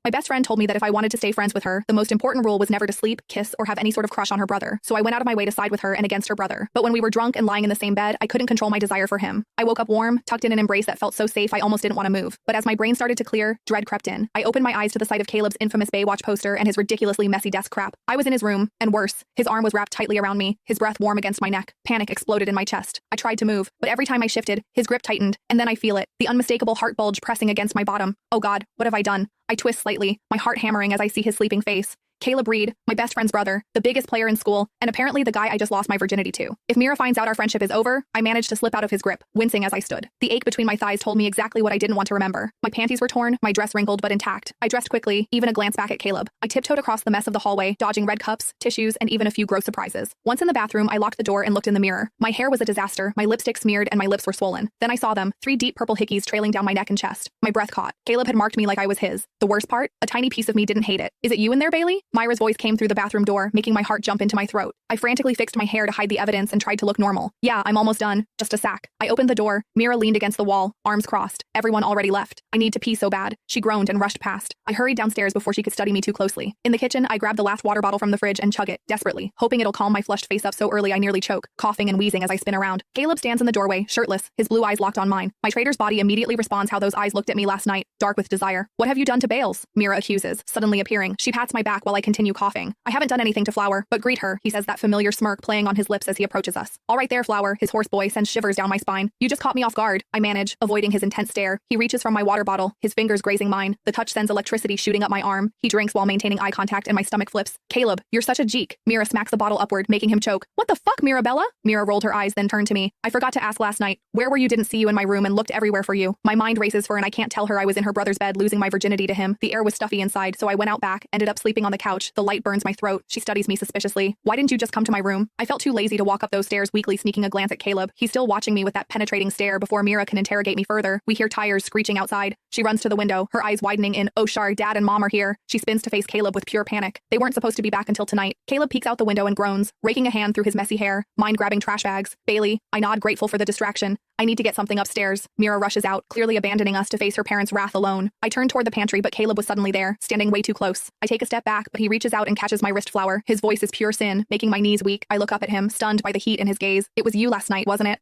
My best friend told me that if I wanted to stay friends with her, the most important rule was never to sleep, kiss, or have any sort of crush on her brother. So I went out of my way to side with her and against her brother. But when we were drunk and lying in the same bed, I couldn't control my desire for him. I woke up warm, tucked in an embrace that felt so safe I almost didn't want to move. But as my brain started to clear, dread crept in. I opened my eyes to the sight of Caleb's infamous Baywatch poster and his ridiculously messy desk crap. I was in his room, and worse, his arm was wrapped tightly around me, his breath warm against my neck. Panic exploded in my chest. I tried to move, but every time I shifted, his grip tightened, and then I feel it, the unmistakable heart bulge pressing against my bottom. Oh God, what have I done? I twist slightly, my heart hammering as I see his sleeping face. Caleb Reed, my best friend's brother, the biggest player in school, and apparently the guy I just lost my virginity to. If Mira finds out our friendship is over, I managed to slip out of his grip, wincing as I stood. The ache between my thighs told me exactly what I didn't want to remember. My panties were torn, my dress wrinkled but intact. I dressed quickly, even a glance back at Caleb. I tiptoed across the mess of the hallway, dodging red cups, tissues, and even a few gross surprises. Once in the bathroom, I locked the door and looked in the mirror. My hair was a disaster, my lipstick smeared, and my lips were swollen. Then I saw them, 3 deep purple hickeys trailing down my neck and chest. My breath caught. Caleb had marked me like I was his. The worst part? A tiny piece of me didn't hate it. Is it you in there, Bailey? Myra's voice came through the bathroom door, making my heart jump into my throat. I frantically fixed my hair to hide the evidence and tried to look normal. Yeah, I'm almost done. Just a sack. I opened the door. Mira leaned against the wall, arms crossed. Everyone already left. I need to pee so bad. She groaned and rushed past. I hurried downstairs before she could study me too closely. In the kitchen, I grabbed the last water bottle from the fridge and chug it, desperately, hoping it'll calm my flushed face up so early I nearly choke, coughing and wheezing as I spin around. Caleb stands in the doorway, shirtless, his blue eyes locked on mine. My traitor's body immediately responds how those eyes looked at me last night, dark with desire. What have you done to Bales? Mira accuses, suddenly appearing. She pats my back while I continue coughing. I haven't done anything to Flower, but greet her, he says, that familiar smirk playing on his lips as he approaches us. All right there, Flower, his hoarse boy sends shivers down my spine. You just caught me off guard, I manage, avoiding his intense stare. He reaches from my water bottle, his fingers grazing mine. The touch sends electricity shooting up my arm. He drinks while maintaining eye contact and my stomach flips. Caleb, you're such a geek. Mira smacks the bottle upward, making him choke. What the fuck, Mirabella? Mira rolled her eyes, then turned to me. I forgot to ask last night. Where were you? Didn't see you in my room and looked everywhere for you. My mind races for and I can't tell her I was in her brother's bed losing my virginity to him. The air was stuffy inside, so I went out back, ended up sleeping on the couch. The light burns my throat. She studies me suspiciously. Why didn't you just come to my room? I felt too lazy to walk up those stairs, weakly sneaking a glance at Caleb. He's still watching me with that penetrating stare. Before Mira can interrogate me further, we hear tires screeching outside. She runs to the window, her eyes widening in, oh Shar, Dad and Mom are here. She spins to face Caleb with pure panic. They weren't supposed to be back until tonight. Caleb peeks out the window and groans, raking a hand through his messy hair, mind-grabbing trash bags. Bailey, I nod, grateful for the distraction. I need to get something upstairs. Mira rushes out, clearly abandoning us to face her parents' wrath alone. I turn toward the pantry, but Caleb was suddenly there, standing way too close. I take a step back, but he reaches out and catches my wrist. Flower. His voice is pure sin, making my knees weak. I look up at him, stunned by the heat in his gaze. It was you last night, wasn't it?